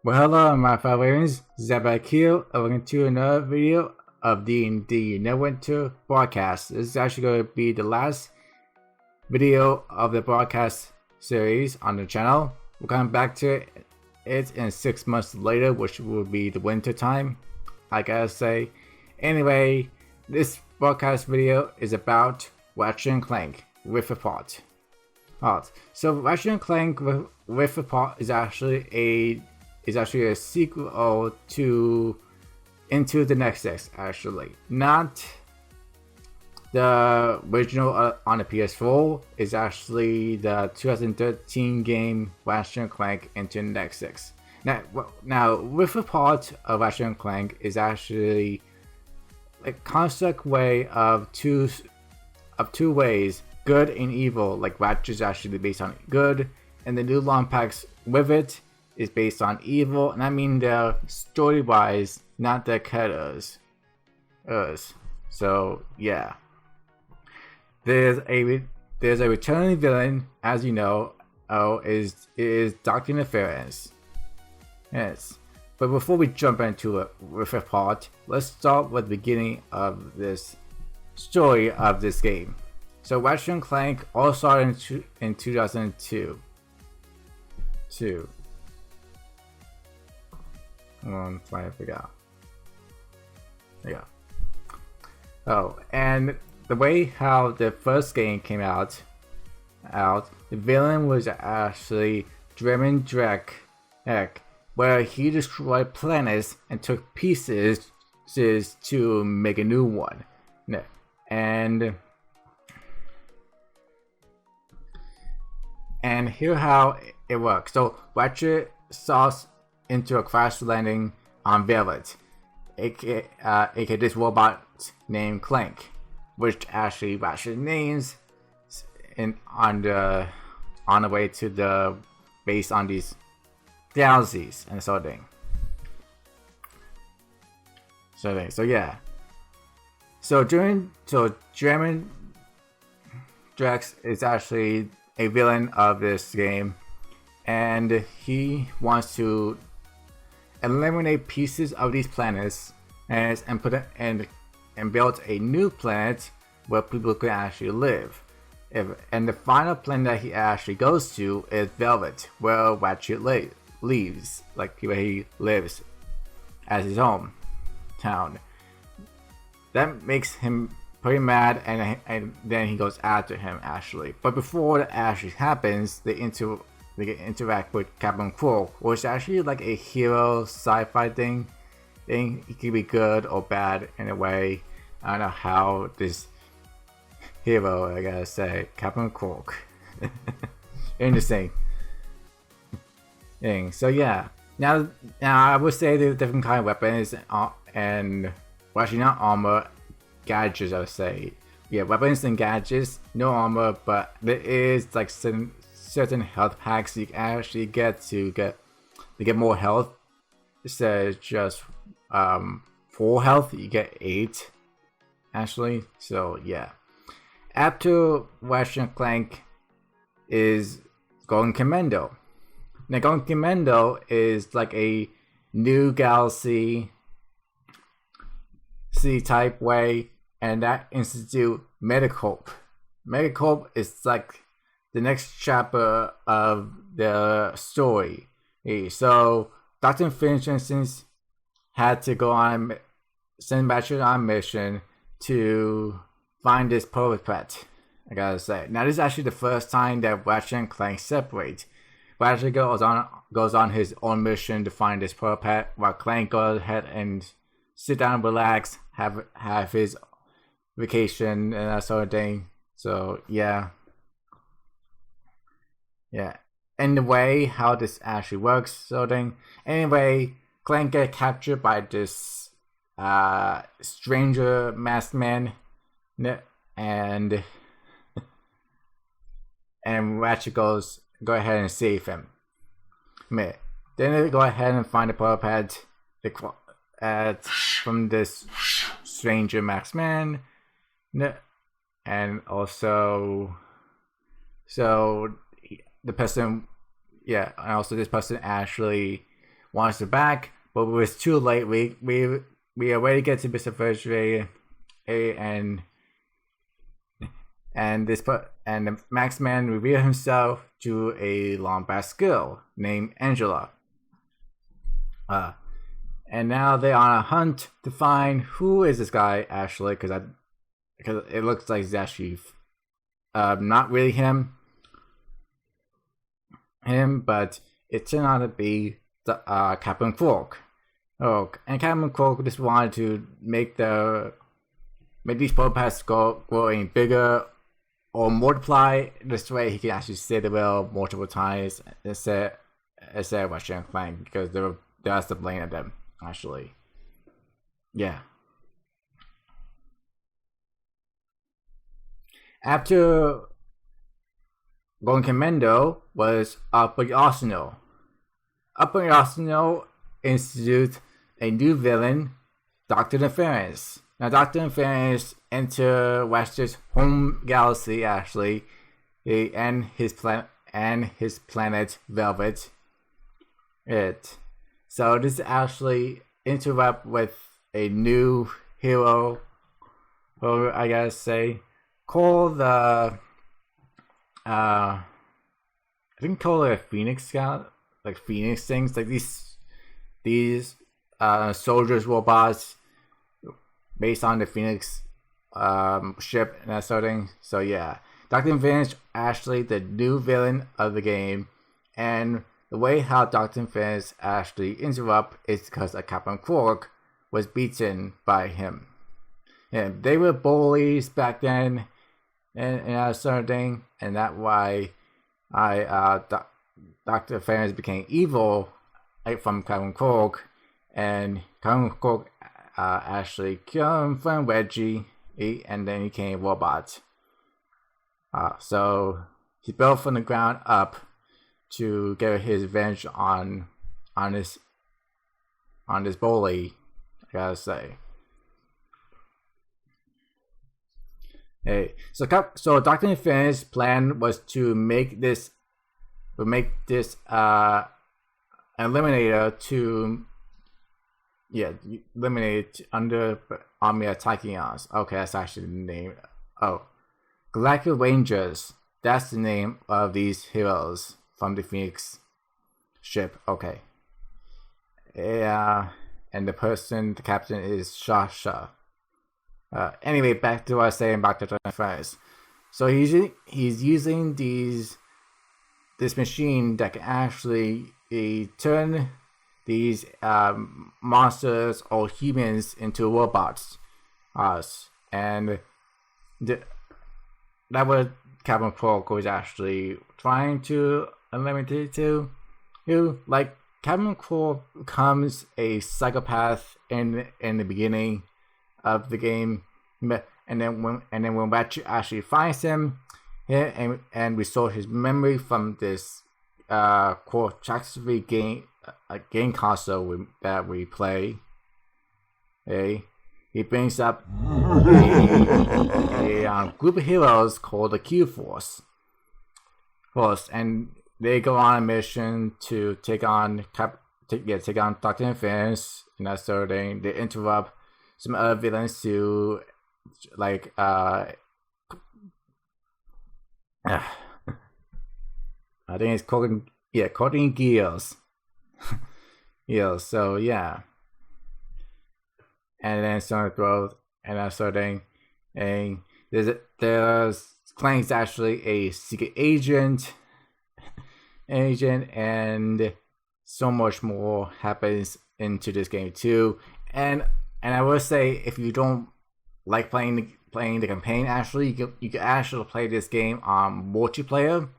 Well, hello, my fellow aliens. Zabak here, and welcome to another video of D&D Neverwinter broadcast. This is actually going to be the last video of the broadcast series on the channel. We're coming back to it in 6 months later, which will be the winter time, I gotta say. Anyway, this broadcast video is about Ratchet Clank with a plot. So Ratchet Clank with a plot is actually a sequel to Into the Nexus, actually. Not the original on the PS4, is actually the 2013 game Ratchet Clank Into the Nexus. Now, with a part of Ratchet Clank is actually a construct way of two ways, good and evil. Like Ratchet is actually based on good, and the new long packs with it is based on evil, and I mean the story-wise, not the characters. So yeah, there's a returning villain, as you know. Is Dr. Nefarious. Yes, but before we jump into it with a part, let's start with the beginning of this story of this game. So Ratchet Clank all started in 2002. I forgot. There you go. Oh, and the way how the first game came out, the villain was actually Drek, where he destroyed planets and took pieces to make a new one. And here how it works. So Ratchet sauce into a crash landing on Velvet, aka this robot named Clank, which actually Ratchet names on the way to the base on these galaxies and sort of thing. So yeah. So German Drex is actually a villain of this game, and he wants to eliminate pieces of these planets and build a new planet where people can actually live. And the final planet that he actually goes to is Velvet, where Ratchet lives, like where he lives as his hometown. That makes him pretty mad, and then he goes after him actually. But before that actually happens, they interact with Captain Quark, which is actually like a hero sci-fi thing. He could be good or bad in a way. I don't know how this hero, I gotta say, Captain Quark, interesting thing. So yeah, now I would say there's different kind of weapons and well, actually not armor, gadgets. I would say, yeah, weapons and gadgets, no armor, but there is like certain health packs you can actually get to get more health. Instead of just 4 health, you get 8 actually. So yeah, after Ratchet Clank is going commando. Now going commando is like a new galaxy type way, and that institute Medicorp. Medicorp is like the next chapter of the story. So Dr. Finch, for instance, had to send Ratchet on a mission to find this perfect pet, I gotta say. Now this is actually the first time that Ratchet and Clank separate. Ratchet goes on his own mission to find this perfect pet, while Clank goes ahead and sit down, relax, have his vacation and that sort of thing. So yeah. And the way how this actually works, sort of thing. Anyway, Clank gets captured by this stranger masked man, and Ratchet go ahead and save him. Then they go ahead and find the power pad from this stranger masked man, and also so the person, yeah, and also this person actually wants it back, but it was too late. We already get to Mr. Virtual and the Max Man revealed himself to a Lombax girl named Angela. And now they're on a hunt to find who is this guy actually, because it looks like he's actually not really him, but it turned out to be the Captain Quark. Oh, and Captain Quark just wanted to make these prototypes growing bigger or multiply. This way he can actually say the wheel multiple times instead of Ratchet Clank, because that's the blame of them actually. Yeah. After going commando was Upper Arsenal. Upper Arsenal introduced a new villain, Dr. Nefarious. Now, Dr. Nefarious entered Ratchet's home galaxy actually, and his planet Velvet. So this actually interrupt with a new hero, or I gotta say, called the I think call it a Phoenix Scout, like Phoenix things, like these soldiers robots based on the Phoenix ship and that sort of thing. So yeah, Dr. Nefarious actually the new villain of the game, and the way how Dr. Nefarious actually interrupt is because Captain Quark was beaten by him. And they were bullies back then, and that sort of thing, and that's why Dr. Nefarious became evil from Captain Quark, and Captain Quark actually killed him from Reggie, and then he became a robot. So he built from the ground up to get his revenge on this bully, I gotta say. Hey, so Dr. Nefarious' plan was to make this eliminator to eliminate under army attacking us. Okay, that's actually the name. Oh, Galactic Rangers. That's the name of these heroes from the Phoenix ship. Okay. Yeah, and the captain is Shasha. Anyway, back to what I was saying about the Nefarious. So he's using this machine that can actually turn these monsters or humans into robots. And that was Captain Quark was actually trying to eliminate to. Like Captain Quark becomes a psychopath in the beginning of the game, and then when Ratchet actually finds him, and restore his memory from this catastrophe game console that we play. He brings up a group of heroes called the Q Force, and they go on a mission to take on Dr. Nefarious and that sort of thing. They interrupt some other villains to I think it's coding Gears. So yeah. And then Sonic Growth and that sort of thing. And there's Clank's actually a secret agent, and so much more happens into this game too. And I will say, if you don't like playing the campaign, actually you can actually play this game on multiplayer.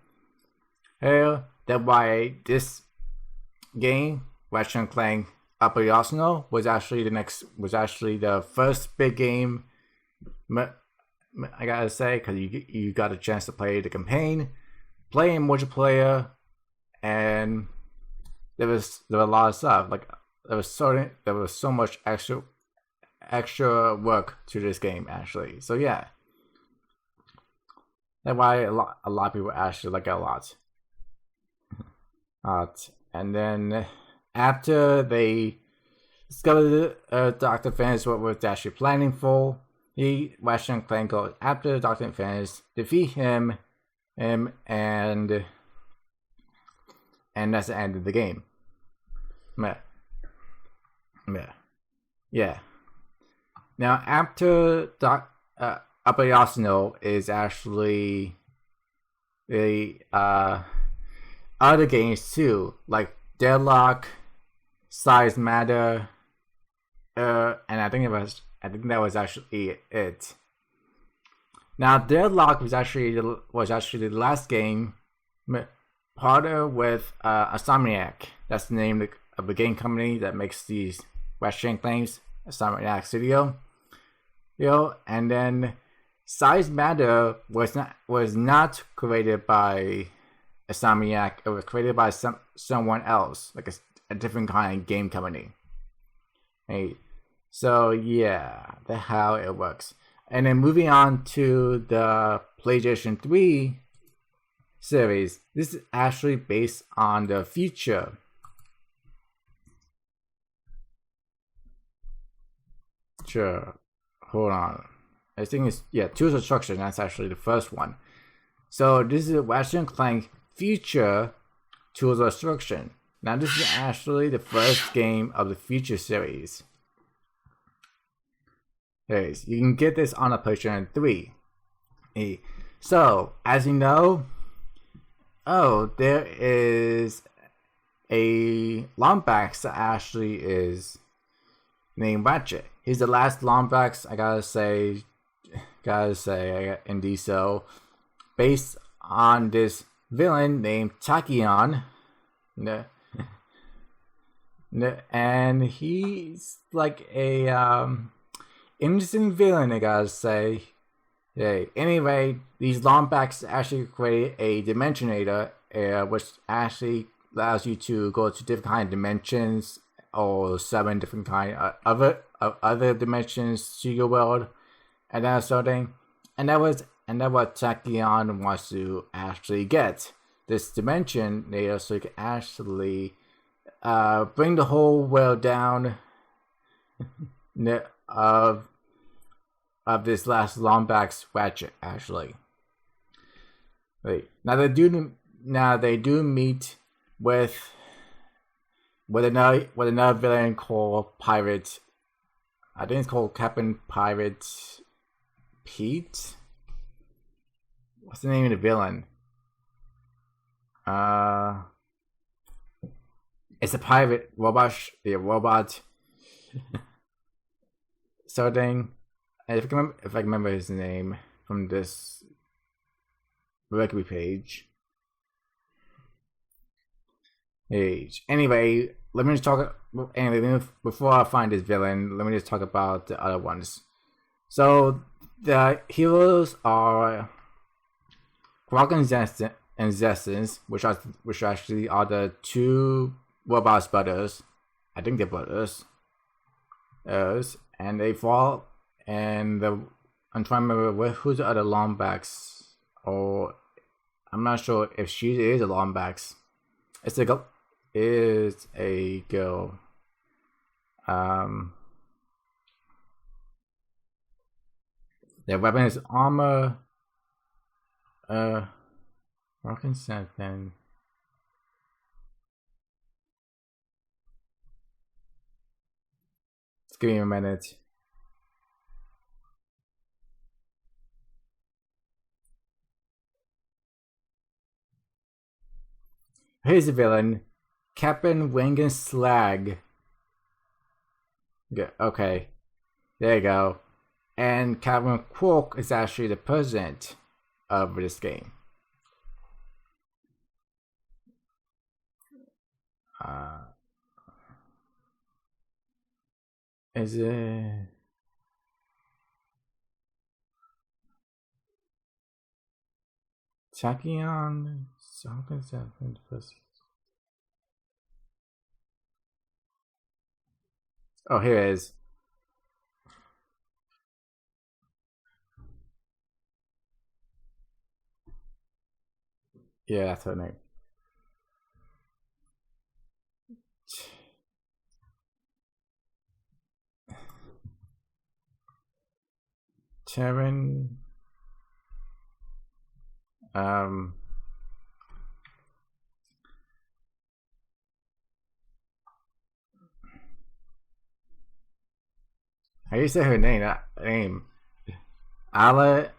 That's why this game, Ratchet Clank Upper Arsenal, was actually the first big game. I gotta say, because you got a chance to play the campaign, play in multiplayer, and there was a lot of stuff. Like there was so much extra work to this game actually. So yeah, that's why a lot of people actually like it a lot. And then after they discovered Dr. Finish what was actually planning for, Ratchet Clank goes after Dr. Finish, defeat him, and that's the end of the game. Yeah. Now after Upper Arsenal is actually the other games too, like Deadlock, Size Matter, and I think that was actually it. Now Deadlock was actually the last game partnered with Insomniac. That's the name of the game company that makes these Ratchet Clanks, Insomniac Studio. And then Size Matter was not created by Insomniac. It was created by someone else, like a different kind of game company. Hey, so yeah, that's how it works. And then moving on to the PlayStation 3 series, this is actually based on the future. Sure, hold on. I think it's Tools of Destruction. That's actually the first one. So this is Ratchet Clank Future Tools of Destruction. Now this is actually the first game of the Future series. Anyways, you can get this on a PlayStation 3. So as you know, there is a Lombax that actually is named Ratchet. He's the last Lombax, I gotta say, indeed so, based on this villain named Tachyon. And he's like a interesting villain, I gotta say. Anyway, these Lombax actually create a Dimensionator, which actually allows you to go to different kind of dimensions, or 7 different kind of other dimensions to your world, and that sort of thing. And that what Tachyon wants to actually get this dimension later, so you can actually bring the whole world down of this last Lombax Ratchet actually. Now they do meet with another villain called Pirate. I think it's called Captain Pirate Pete. What's the name of the villain? It's a pirate robot. Robot. Sort of thing. If I remember his name from this Mercury page. Anyway, let me just talk. Anyway, before I find this villain, let me just talk about the other ones. So the heroes are Quark and Zestins, which actually are the 2 robot brothers. I think they're brothers. And they fall. And I'm trying to remember who's the other Lombax, or I'm not sure if she is a Lombax. It's a girl. Their weapon is armor. Broken something. Just give me a minute. Here's the villain, Captain Wing Slag. Okay, there you go. And Captain Quark is actually the president of this game. Is it? Tachyon something first. Oh, here it is. Yeah, that's her name. Terran. How do you say her name? Alan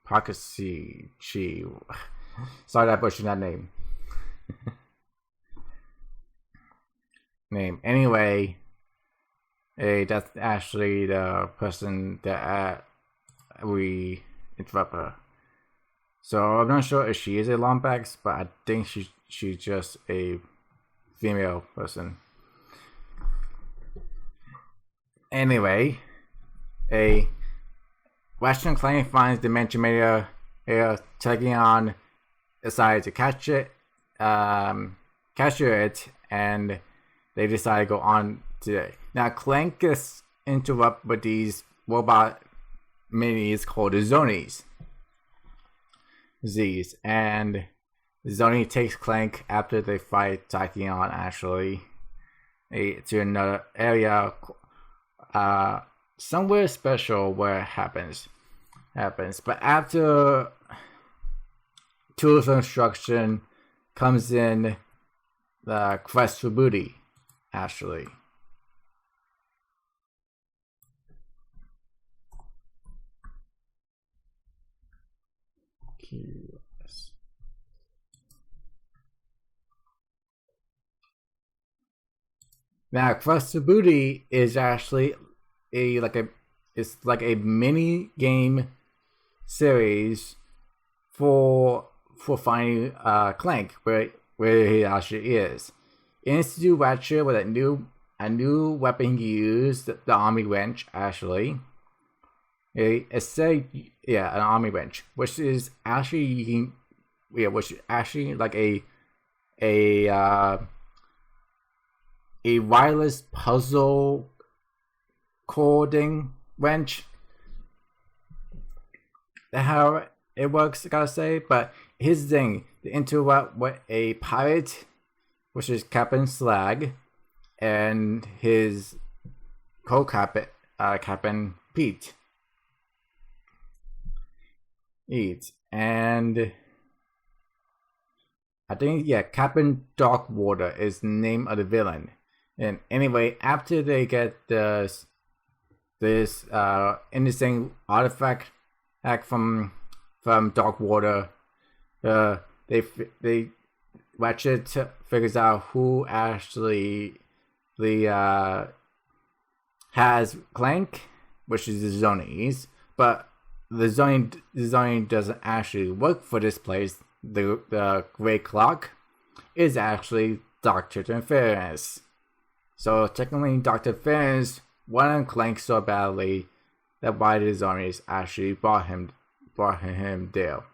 Pakasi. Sorry that I butchered that name. Anyway, that's actually the person that we interrupt her. So I'm not sure if she is a Lombax, but I think she's just a female person. Anyway, a Ratchet Clank finds Dimension Media taking on, decided to capture it, and they decide to go on today. Now Clank gets interrupted with these robot minis called the Zonies. And Zoni takes Clank after they fight Tachyon actually to another area somewhere special where it happens. But after Tools of Instruction comes in the quest for booty actually. QS. Now, Quest for Booty is actually it's like a mini game series for finding Clank where he actually is. Institute Ratchet with a new weapon he used, the Army Wrench actually. An Army Wrench, which is actually like a wireless puzzle cording wrench. That's how it works, I gotta say. But here's the thing: the interrupt with a pirate, which is Captain Slag, and his co-captain, Captain Pete. And I think Captain Darkwater is the name of the villain. And anyway, after they get this interesting artifact from Darkwater, they Ratchet figures out who actually has Clank, which is the Zonies, but the zoning doesn't actually work for this place. The Gray Clock is actually Dr. Fairness. So technically, Dr. Fairness wanted Clank so badly that why the Zonies actually brought him there.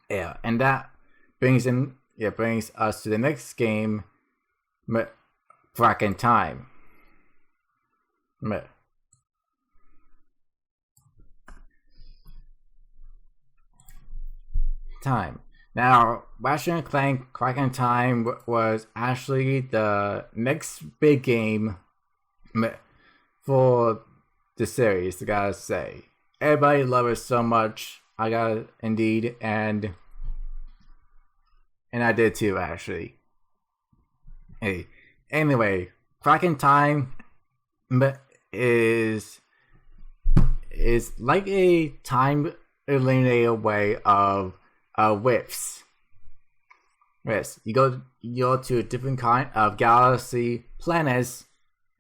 Yeah, and that brings us to the next game, Crack in Time. Now, Ratchet & Clank Crack in Time was actually the next big game for the series, I gotta say. Everybody loved it so much. I got it indeed, and I did too, actually. Hey, anyway, Crack in Time is like a time linear way of whiffs. Yes, you go to a different kind of galaxy, planets,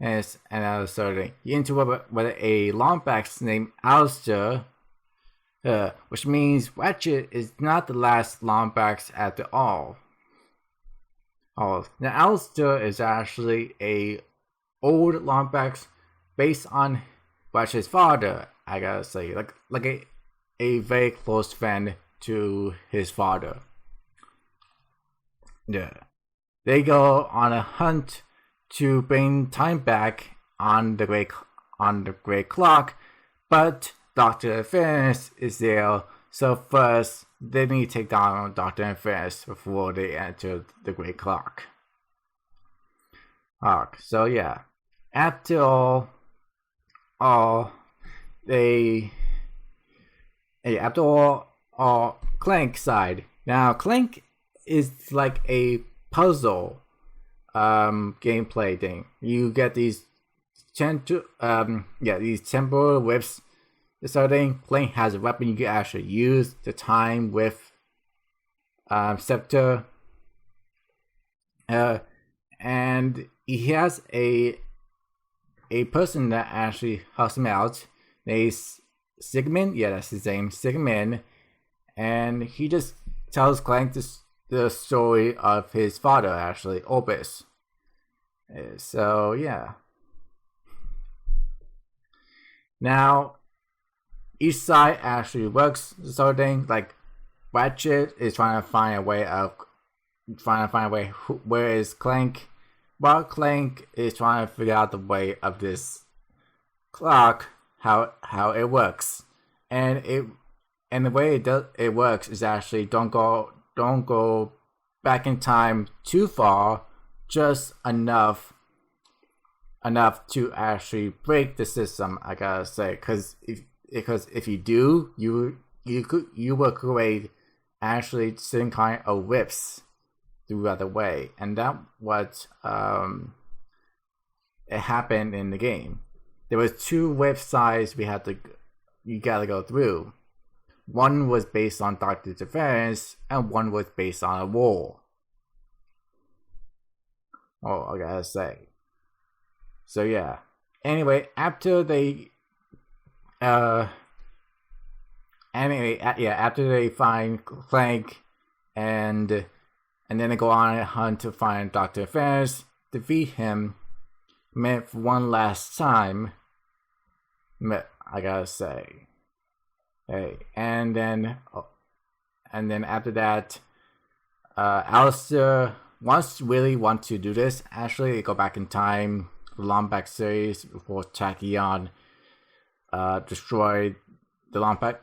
and other sort of thing. You interrupt with a Lombax named Alistair, which means Ratchet is not the last Lombax after all. Now, Alistair is actually a old Lombax based on Ratchet's father. I gotta say, like a very close friend to his father. Yeah. They go on a hunt to bring time back on the Gray Clock, but Dr. Fairness is there, so first they need to take down Dr. Fairness before they enter the Gray Clock. So yeah. After all after all Clank side. Now Clank is like a puzzle gameplay thing. You get these these temporal whips. Starting Clank has a weapon you can actually use the time with Scepter. And he has a person that actually helps him out. Named Sigmund, yeah, that's his name, Sigmund, and he just tells Clank the story of his father, actually, Opus. So yeah. Now, each side actually works sort of thing. Like Ratchet is trying to find a way where is Clank, while Clank is trying to figure out the way of this clock, how it works, and the way it works is actually don't go back in time too far, just enough to actually break the system. I gotta say, because if you do, you will create actually some kind of whips throughout the way, and that what it happened in the game. There was 2 websites you gotta go through. One was based on Doctor Interference, and one was based on a wall. Oh, I gotta say. So yeah. Anyway, after they after they find Clank and then they go on a hunt to find Dr. Ferris, defeat him, meant for one last time, I gotta say. Hey, and then after that, Alistair really want to do this. Actually, they go back in time, the Lombax series, before Tachyon destroyed the Lombax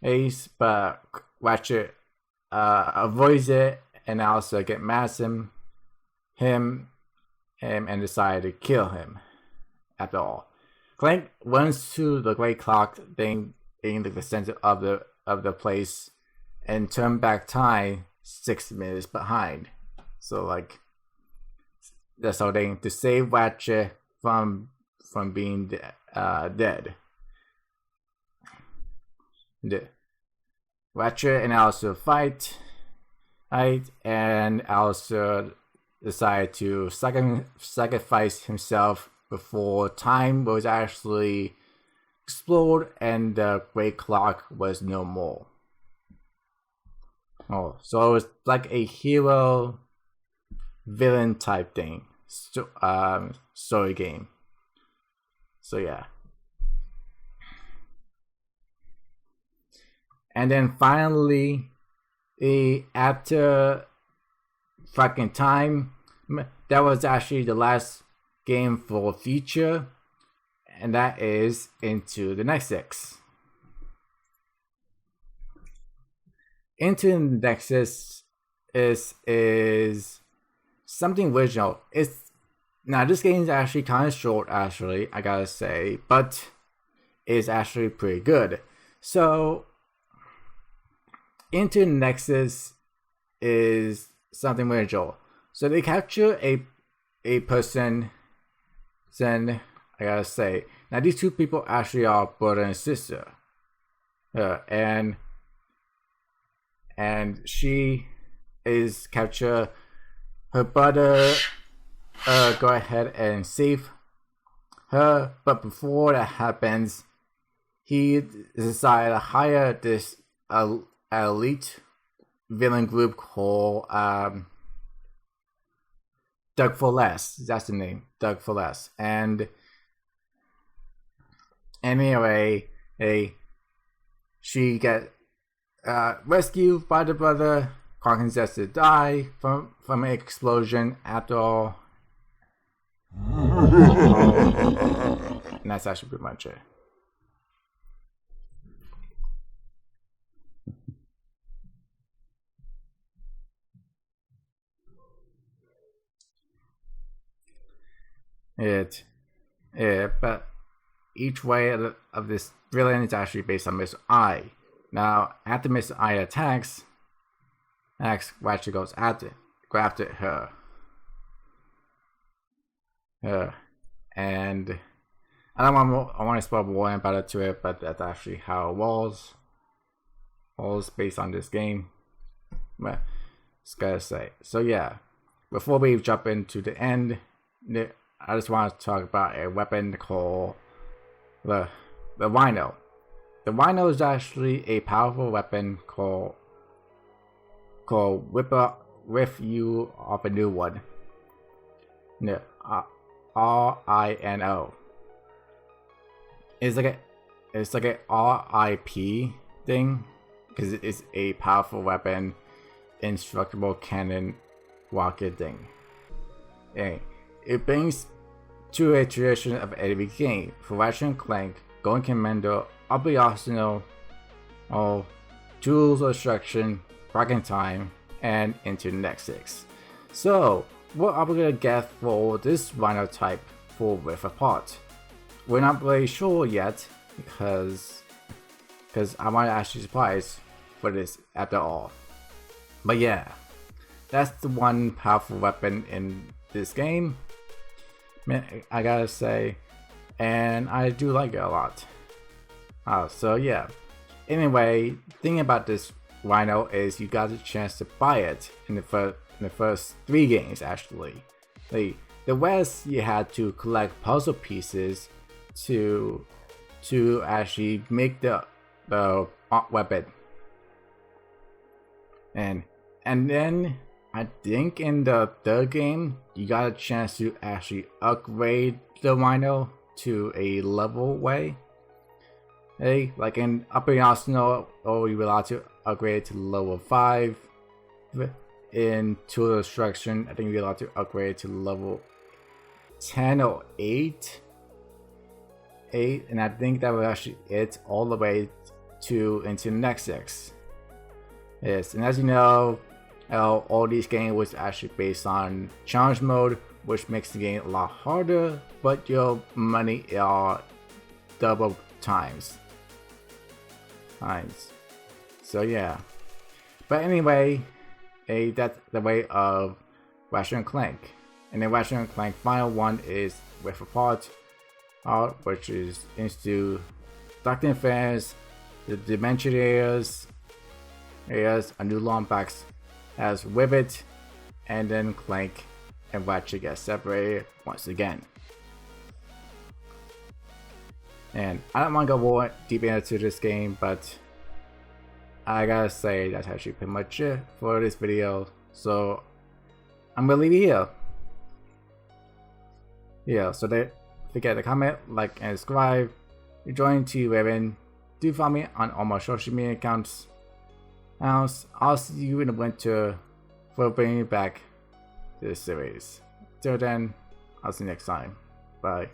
base, but Ratchet avoids it, and Alistair get mad at him and decide to kill him. After all, Clank runs to the Great Clock thing in the center of the place and turn back time 6 minutes behind. So like that's how they to save Ratchet from being dead. Ratchet and Alistair fight, and Alistair decided to sacrifice himself before time was actually explored and the Great Clock was no more. Oh, so it was like a hero villain type thing, story game. So yeah. And then finally, after fucking time, that was actually the last game for Future, and that is Into the Nexus. Into the Nexus is something original. Now this game is actually kind of short, actually, I gotta say, but it's actually pretty good. So Into the Nexus is something original. So they capture a person. Then I gotta say, now these 2 people actually are brother and sister, and she is capture her brother. Go ahead and save her, but before that happens, he decided to hire this elite villain group called Doug for Less. That's the name, Doug for Less. And anyway, she get rescued by the brother. Carkins has to die from an explosion after all. And that's actually pretty much it. But each way of this villain is actually based on Miss I. Now, after Miss I attacks, Ratchet goes grabs her. And I want to spoil more about it to it, but that's actually how it was based on this game. But just gotta say. So yeah, before we jump into the end, I just want to talk about a weapon called the Rhino. The Rhino is actually a powerful weapon called Whip You Off a New One. No, RINO. It's like a RIP thing because it's a powerful weapon, indestructible cannon rocket thing. And it brings to a tradition of every game. For Ratchet Clank, Going Commando, Upper Arsenal, Tools of Destruction, Back in Time, and into the next 6. So, what are we gonna get for this Rhino type for Rift Apart? We're not really sure yet because I might actually surprised for this after all. But yeah, that's the one powerful weapon in this game, I gotta say, and I do like it a lot. So yeah. Anyway, thing about this Rhino is you got a chance to buy it in the first 3 games actually. The rest you had to collect puzzle pieces to actually make the weapon. And then I think in the 3rd game you got a chance to actually upgrade the Rhino to a level way. Hey, like in Upper Arsenal, you were allowed to upgrade to level 5. In Tool of Destruction, I think you're allowed to upgrade to level 10 or 8. And I think that was actually it all the way into the next 6. Yes, and as you know, all these games was actually based on challenge mode, which makes the game a lot harder, but your money are double times. So yeah, but anyway, that's the way of Ratchet Clank. And then Ratchet Clank final one is Rift Apart, which is into Doctor Affairs, the Dimension areas, a new long packs as Rivet, and then Clank and Ratchet get separated once again. And I don't want to go more deep into this game, but I gotta say that's actually pretty much it for this video. So I'm gonna leave it here. Yeah, so don't forget to comment, like, and subscribe. You're joining to Raven. Do follow me on all my social media accounts. I'll see you in the winter for bringing back this series. Till then, I'll see you next time. Bye.